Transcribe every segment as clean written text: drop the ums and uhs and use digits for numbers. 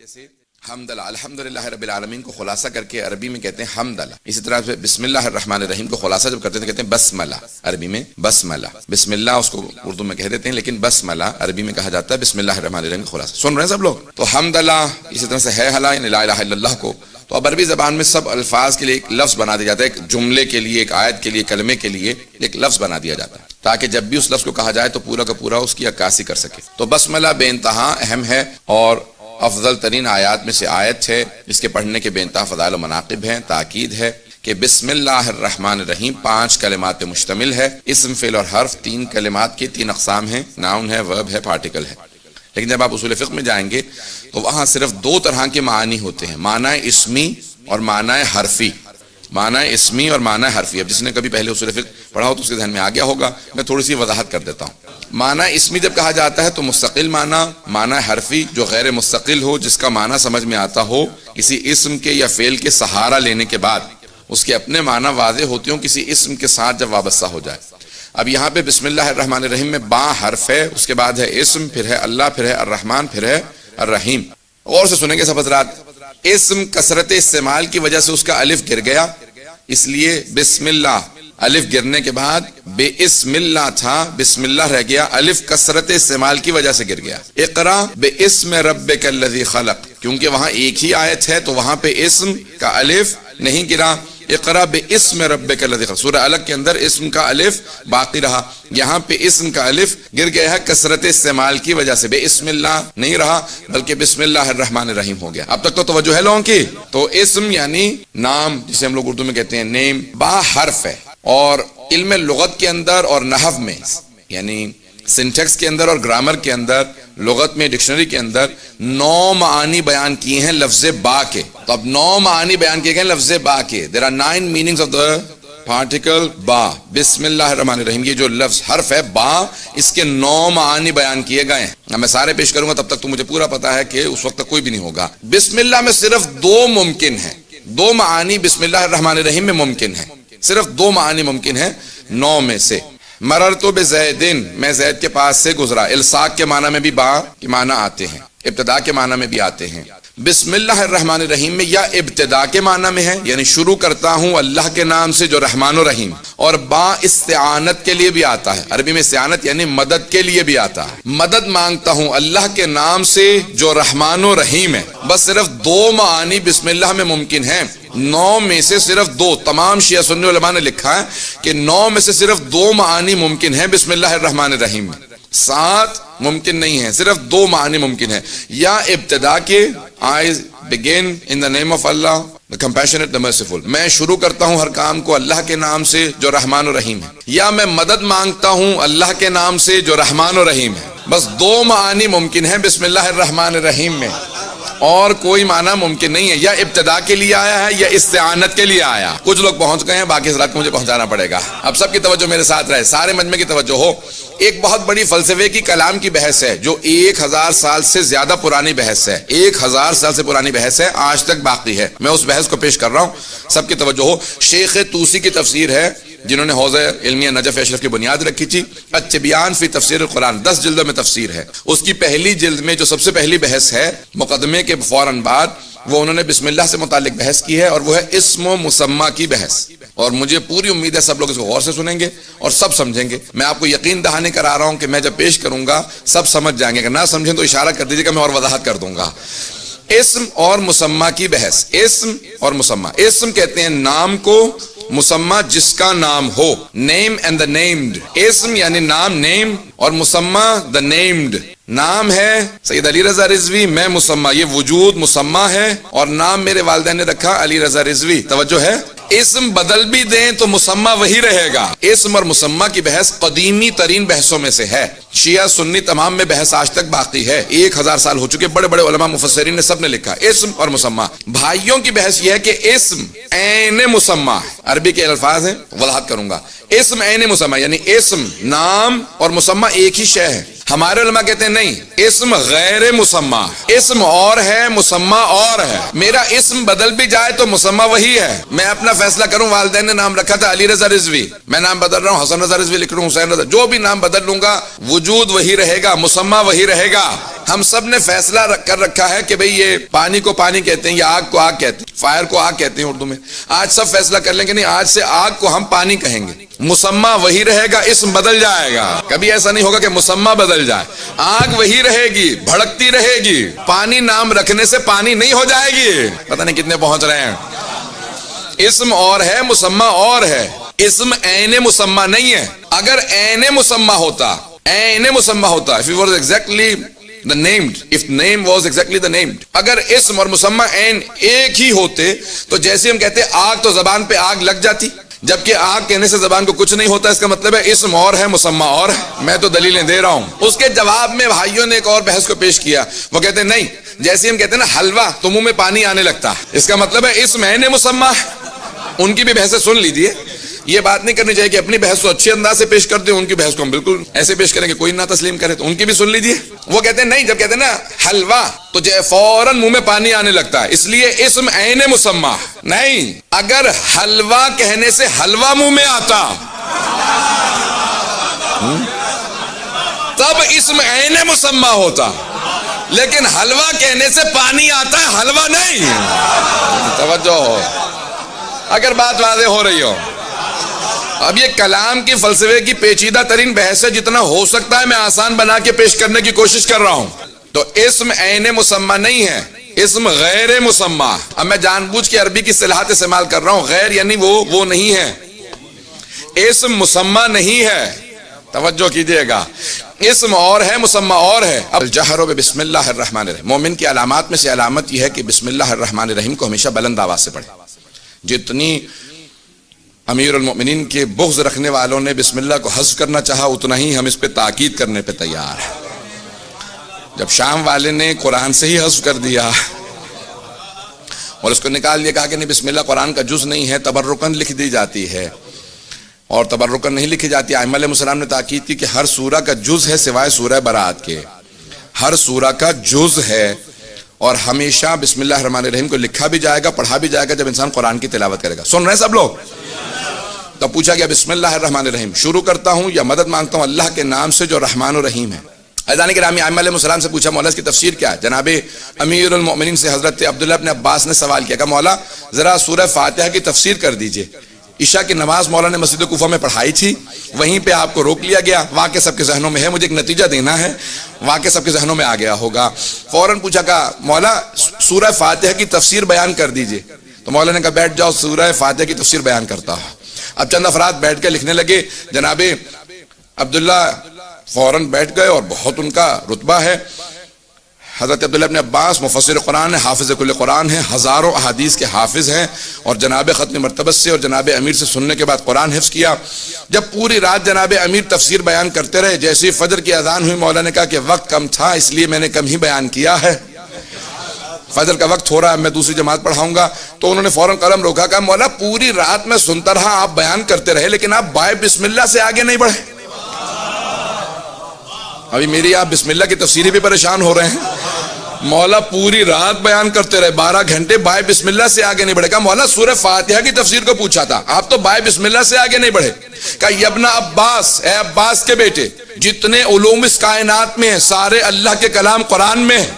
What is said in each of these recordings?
حمدللہ، الحمدللہ رب العالمین کو خلاصہ کر کے عربی میں کہتے ہیں حمدللہ. اسی طرح سے بسم اللہ الرحمن الرحیم کو خلاصہ جب کرتے ہیں کہتے ہیں بسملہ، عربی میں بسملہ. بسم اللہ اس کو اردو میں کہہ دیتے ہیں، لیکن بسملہ عربی میں کہا جاتا ہے بسم اللہ الرحمن الرحیم کا خلاصہ. سن رہے ہیں سب لوگ؟ تو حمدللہ، اسی طرح سے ہے حلا یعنی لا الہ الا اللہ کو تو اب عربی زبان میں سب الفاظ کے لیے ایک لفظ بنا دیا جاتا ہے، ایک جملے کے لیے، ایک آیت کے لیے، کلمے کے لیے ایک لفظ بنا دیا جاتا ہے تاکہ جب بھی اس لفظ کو کہا جائے تو پورا کا پورا اس کی عکاسی کر سکے. تو بسملہ بے انتہا اہم ہے اور افضل ترین آیات میں سے آیت ہے، جس کے پڑھنے کے بے انتہا فضائل و مناقب ہیں. تاکید ہے کہ بسم اللہ الرحمن الرحیم 5 کلمات پہ مشتمل ہے. اسم، فعل اور حرف 3 کلمات کی 3 اقسام ہیں، ناؤن ہے، ورب ہے، پارٹیکل ہے. لیکن جب آپ اصول فقہ میں جائیں گے تو وہاں صرف 2 طرح کے معنی ہوتے ہیں، معنی اسمی اور معنی حرفی. معنی اسمی اور معنی حرفی. اب جس نے کبھی پہلے اصول فقہ پڑھا ہو تو اس کے ذہن میں آ گیا ہوگا، میں تھوڑی سی وضاحت کر دیتا ہوں. معنی اسمی جب کہا جاتا ہے تو مستقل معنی حرفی جو غیر مستقل ہو، جس کا معنی سمجھ میں آتا ہو کسی اسم کے یا فعل کے سہارا لینے کے بعد اس کے اپنے معنی واضح ہوتے ہوں کسی اسم کے ساتھ جب وابستہ ہو جائے. اب یہاں پہ بسم اللہ الرحمن الرحیم میں با حرف ہے، اس کے بعد ہے اسم، پھر ہے اللہ، پھر ہے الرحمن، پھر ہے الرحیم. غور سے سنیں گے سب حضرات. اسم کثرت استعمال کی وجہ سے اس کا الف گر گیا، اس لیے بسم اللہ الف گرنے کے بعد بے اسم اللہ تھا، بسم اللہ رہ گیا، الف کثرت استعمال کی وجہ سے گر گیا. اقرا بے اسم ربک الذی خلق، کیونکہ وہاں ایک ہی آیت ہے تو وہاں پہ اسم کا الف نہیں گرا. اقرا بے اسم ربک الذی خلق، سورہ علق کے اندر اسم کا الف باقی رہا، یہاں پہ اسم کا الف گر گیا ہے کثرت استعمال کی وجہ سے. بے اسم اللہ نہیں رہا بلکہ بسم اللہ الرحمن الرحیم ہو گیا. اب تک تو توجہ ہے لوگوں کی. تو اسم یعنی نام، جسے ہم لوگ اردو میں کہتے ہیں نیم، با حرف ہے. اور علم لغت کے اندر اور نحو میں یعنی سنٹیکس کے اندر اور گرامر کے اندر، لغت میں ڈکشنری کے اندر 9 معانی بیان کیے ہیں لفظ با کے. تو اب 9 معانی بیان کیے گئے لفظ با کے. There are 9 meanings of the particle با. بسم اللہ الرحمن الرحیم یہ جو لفظ حرف ہے با، اس کے 9 معانی بیان کیے گئے ہیں. اب میں سارے پیش کروں گا تب تک تو مجھے پورا پتا ہے کہ اس وقت تک کوئی بھی نہیں ہوگا. بسم اللہ میں صرف 2 ممکن ہیں، 2 معانی بسم اللہ الرحمن الرحیم میں ممکن ہیں، صرف 2 معانی ممکن ہیں 9 میں سے. مررت بزیدن، میں زید کے پاس سے گزرا. الصاق کے معنی میں بھی با کے معنی آتے ہیں، ابتدا کے معنی میں بھی آتے ہیں. بسم اللہ الرحمن الرحیم میں یا ابتدا کے معنی میں ہے یعنی شروع کرتا ہوں اللہ کے نام سے جو رحمان و رحیم، اور با استعانت کے لیے بھی آتا ہے. عربی میں استعانت یعنی مدد کے لیے بھی آتا ہے، مدد مانگتا ہوں اللہ کے نام سے جو رحمان و رحیم ہے. بس صرف 2 معانی بسم اللہ میں ممکن ہیں، 9 میں سے صرف 2. تمام شیعہ سنی علماء نے لکھا ہے کہ 9 میں سے صرف 2 معانی ممکن ہیں بسم اللہ الرحمن الرحیم میں، 7 ممکن نہیں ہیں، صرف 2 معنی ممکن ہیں. یا ابتدا کے I begin in the name of Allah the compassionate the merciful، میں شروع کرتا ہوں ہر کام کو اللہ کے نام سے جو رحمان و رحیم ہے. یا میں مدد مانگتا ہوں اللہ کے نام سے جو رحمان و رحیم ہے. بس 2 معانی ممکن ہیں بسم اللہ الرحمن الرحیم میں، اور کوئی معنی ممکن نہیں ہے. یا ابتدا کے لیے آیا ہے یا استعانت کے لیے آیا. کچھ لوگ پہنچ گئے ہیں، باقی حضرات کو مجھے پہنچانا پڑے گا. اب سب کی توجہ میرے ساتھ رہے، سارے مجمع کی توجہ ہو. ایک بہت بڑی فلسفے کی کلام کی بحث ہے جو 1000 سال سے زیادہ پرانی بحث ہے، 1000 سال سے پرانی بحث ہے، آج تک باقی ہے. میں اس بحث کو پیش کر رہا ہوں، سب کی توجہ ہو. شیخ طوسی کی تفسیر ہے جنہوں نے حوزہ علمیہ نجف اشرف کی بنیاد رکھی تھی. التبیان فی تفسیر القرآن، 10 جلدوں میں تفسیر ہے. اس کی پہلی جلد میں جو سب سے پہلی بحث ہے مقدمے کے فوراً بعد، وہ انہوں نے بسم اللہ سے متعلق بحث کی ہے، اور وہ ہے اسم و مسمہ کی بحث. اور مجھے پوری امید ہے سب لوگ اس کو غور سے سنیں گے اور سب سمجھیں گے. میں آپ کو یقین دہانی کرا رہا ہوں کہ میں جب پیش کروں گا سب سمجھ جائیں گے، اگر نہ سمجھیں تو اشارہ کر دیجیے گا، میں اور وضاحت کر دوں گا. اسم اور مسمہ کی بحث. اسم اور مسمہ، اسم کہتے ہیں نام کو، مسمہ جس کا نام ہو، نیم اینڈ دا نیمڈ. اسم یعنی نام، نیم، اور مسمہ دا نیمڈ. نام ہے سید علی رضا رضوی، میں مسمہ، یہ وجود مسمہ ہے، اور نام میرے والدین نے رکھا علی رضا رضوی. توجہ ہے. اسم بدل بھی دیں تو مسمہ وہی رہے گا. اسم اور مسمہ کی بحث قدیمی ترین بحثوں میں سے ہے. شیعہ سنی تمام میں بحث آج تک باقی ہے. 1000 سال ہو چکے، بڑے بڑے علماء مفسرین نے سب نے لکھا اسم اور مسمہ. بھائیوں کی بحث یہ ہے کہ اسم عین مسمہ، عربی کے الفاظ ہیں، وضاحت کروں گا. اسم عین مسمہ یعنی اسم نام اور مسمہ ایک ہی شے ہے. ہمارے علماء کہتے ہیں نہیں، اسم غیر مسمہ، اسم اور ہے مسمہ اور ہے. میرا اسم بدل بھی جائے تو مسمہ وہی ہے. میں اپنا فیصلہ کروں، والدین نے نام رکھا تھا علی رضا رضوی، میں نام بدل رہا ہوں حسن رضا رضوی لکھ رہا ہوں، حسین رضا، جو بھی نام بدل لوں گا وجود وہی رہے گا، مسمہ وہی رہے گا. ہم سب نے فیصلہ کر رکھا ہے کہ بھئی یہ پانی کو پانی کہتے ہیں یا آگ کو آگ کہتے ہیں، فائر کو آگ کہتے ہیں اردو میں. آج سب فیصلہ کر لیں کہ نہیں، آج سے آگ کو ہم پانی کہیں گے. مسمہ وہی رہے گا، اسم بدل جائے گا. کبھی ایسا نہیں ہوگا کہ مسمہ بدل جائے. آگ وہی رہے گی، بھڑکتی رہے گی. پانی نام رکھنے سے پانی نہیں ہو جائے گی. پتہ نہیں کتنے پہنچ رہے ہیں. اسم اور ہے، مسمہ اور ہے. اسم عین مسمہ نہیں ہے. اگر عین مسمہ ہوتا، عین مسمہ ہوتا، if it was exactly the named, if name was exactly the named، اگر اسم اور مسمہ عین ایک ہی ہوتے تو جیسے ہم کہتے آگ تو زبان پہ آگ لگ جاتی، جبکہ آگ کہنے سے زبان کو کچھ نہیں ہوتا. اس کا مطلب ہے اسم اور ہے، مسمہ اور ہے. میں تو دلیلیں دے رہا ہوں. اس کے جواب میں بھائیوں نے ایک اور بحث کو پیش کیا. وہ کہتے ہیں نہیں، جیسے ہم کہتے ہیں نا حلوہ تو منہ میں پانی آنے لگتا، اس کا مطلب ہے اسم عین مسمہ. ان کی بھی بحثیں سن لیجیے. یہ بات نہیں کرنی چاہیے کہ اپنی بحث کو اچھے انداز سے پیش کر دیں، ان کی بحث کو ہم بالکل ایسے پیش کریں کہ کوئی نہ تسلیم کرے. تو ان کی بھی سن لیجیے. وہ کہتے ہیں نہیں، جب کہتے ہیں نا حلوہ تو فوراً منہ میں پانی آنے لگتا ہے، اس لیے اسم عین مسمہ نہیں. اگر حلوہ کہنے سے حلوہ منہ میں آتا تب اسم عین مسمہ ہوتا، لیکن حلوہ کہنے سے پانی آتا ہے، حلوہ نہیں. توجہ ہو اگر بات واضح ہو رہی ہو. اب یہ کلام کی فلسفے کی پیچیدہ ترین بحث ہے، جتنا ہو سکتا ہے میں آسان بنا کے پیش کرنے کی کوشش کر رہا ہوں. تو اسم عین مسمہ نہیں ہے، اسم غیر مسمہ. اب میں جان بوجھ کے عربی کی اصطلاحات استعمال کر رہا ہوں. غیر یعنی وہ نہیں ہے. اسم مسمہ نہیں ہے. توجہ کیجئے گا. اسم اور ہے، مسمہ اور ہے. اب الجہر بسم اللہ الرحمن الرحیم، مومن کی علامات میں سے علامت یہ ہے کہ بسم اللہ الرحمن الرحیم کو ہمیشہ بلند آواز سے پڑھے. جتنی امیر المؤمنین کے بغض رکھنے والوں نے بسم اللہ کو حذف کرنا چاہا، اتنا ہی ہم اس پہ تاکید کرنے پہ تیار ہیں. جب شام والے نے قرآن سے ہی حذف کر دیا اور اس کو نکال دیا، کہا کہ نہیں بسم اللہ قرآن کا جز نہیں ہے، تبرکن لکھ دی جاتی ہے، اور تبرکن نہیں لکھی جاتی. ائمہ علیہ السلام نے تاکید کی کہ ہر سورہ کا جز ہے سوائے سورہ برات کے. ہر سورہ کا جز ہے، اور ہمیشہ بسم اللہ الرحمن الرحیم کو لکھا بھی جائے گا، پڑھا بھی جائے گا جب انسان قرآن کی تلاوت کرے گا. سن رہے ہیں سب لوگ؟ تو پوچھا گیا بسم اللہ الرحمن الرحیم شروع کرتا ہوں یا مدد مانگتا ہوں اللہ کے نام سے جو رحمان و رحیم ہے. عزیزان گرامی، ائمہ علیہ السلام سے پوچھا مولا اس کی تفسیر کیا ہے. جناب امیر المؤمنین سے حضرت عبداللہ ابن عباس نے سوال کیا کہ مولا ذرا سورہ فاتحہ کی تفسیر کر دیجئے. عشاء کی نماز مولا نے مسجد کوفہ میں پڑھائی تھی، وہیں پہ آپ کو روک لیا گیا. واقع سب کے ذہنوں میں ہے، مجھے ایک نتیجہ دینا ہے، واقع سب کے ذہنوں میں آ گیا ہوگا. فوراً پوچھا کہ مولا سورہ فاتحہ کی تفسیر بیان کر دیجئے. تو مولا نے کہا بیٹھ جاؤ، سورہ فاتحہ کی تفسیر بیان کرتا ہوں. اب چند افراد بیٹھ کے لکھنے لگے. جناب عبداللہ فوراً بیٹھ گئے، اور بہت ان کا رتبہ ہے. حضرت عبداللہ ابن عباس مفسر قرآن ہے، حافظ کل قرآن ہے، ہزاروں احادیث کے حافظ ہیں، اور جناب ختم مرتبہ سے اور جناب امیر سے سننے کے بعد قرآن حفظ کیا. جب پوری رات جناب امیر تفسیر بیان کرتے رہے، جیسے ہی فجر کی اذان ہوئی مولا نے کہا کہ وقت کم تھا اس لیے میں نے کم ہی بیان کیا ہے، فجر کا وقت ہو رہا ہے، میں دوسری جماعت پڑھاؤں گا. تو انہوں نے فوراً قلم روکا، کہا مولا پوری رات میں سنتا رہا، آپ بیان کرتے رہے، لیکن آپ بائے بسم اللہ سے آگے نہیں بڑھے. ابھی میری آپ بسم اللہ کی تفسیری بھی پریشان ہو رہے ہیں. مولا پوری رات بیان کرتے رہے، 12 گھنٹے، بائے بسم اللہ سے آگے نہیں بڑھے. کہا مولا سورہ فاتحہ کی تفسیر کو پوچھا تھا، آپ تو بائے بسم اللہ سے آگے نہیں بڑھے. کہا یبن عباس، اے عباس کے بیٹے، جتنے علوم اس کائنات میں ہیں سارے اللہ کے کلام قرآن میں ہیں.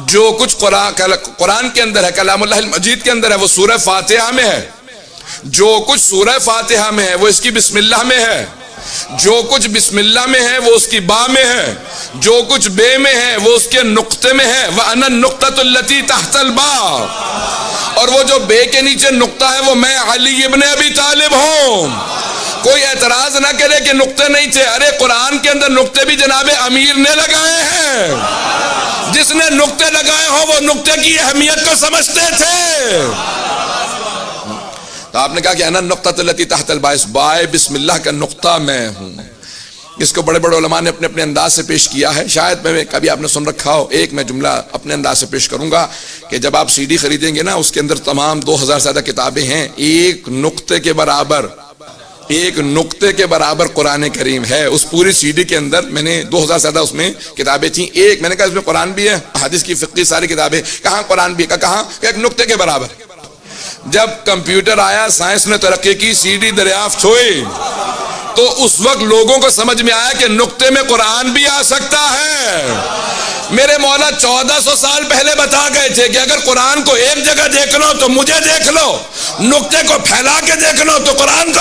جو کچھ قرآن کے اندر ہے، کلام اللہ المجید کے اندر ہے، وہ سورہ فاتحہ میں ہے. جو کچھ سورہ فاتحہ میں ہے وہ اس کی بسم اللہ میں ہے. جو کچھ بسم اللہ میں ہے وہ اس کی با میں ہے. جو کچھ بے میں ہے وہ اس کے نقطے میں ہے. وَأَنَا النُّقْطَةُ الَّتِي تَحْتَ الْبَاءِ، اور وہ جو بے کے نیچے نقطہ ہے وہ میں علی ابن ابی طالب ہوں. کوئی اعتراض نہ کرے کہ نقطے نہیں تھے. ارے قرآن کے اندر نقطے بھی جناب امیر نے لگائے ہیں. جس نے نقطے لگائے ہوں وہ نقطے کی اہمیت کو سمجھتے تھے. تو آپ نے کہا کہ انا النقطۃ التی تحت الباء، بائے بسم اللہ کا نقطہ میں ہوں. اس کو بڑے بڑے علماء نے اپنے اپنے انداز سے پیش کیا ہے. شاید میں کبھی آپ نے سن رکھا ہو. ایک میں جملہ اپنے انداز سے پیش کروں گا کہ جب آپ CD خریدیں گے نا، اس کے اندر تمام 2000 سے زیادہ کتابیں ہیں. ایک نقطے کے برابر قرآن کریم ہے اس پوری CD کے اندر. میں نے 2000 سے زیادہ اس میں کتابیں تھیں. ایک میں نے کہا اس میں قرآن بھی ہے، حدیث کی فقہی ساری کتابیں. کہاں قرآن بھی ہے؟ کہاں؟ کہ ایک نقطے کے برابر. جب کمپیوٹر آیا، سائنس نے ترقی کی، CD دریافت ہوئی، تو اس وقت لوگوں کو سمجھ میں آیا کہ نقطے میں قرآن بھی آ سکتا ہے. میرے مولا 1400 سال پہلے بتا گئے تھے کہ اگر قرآن کو ایک جگہ دیکھ لو تو مجھے دیکھ لو، نقطے کو پھیلا کے دیکھ لو تو قرآن کو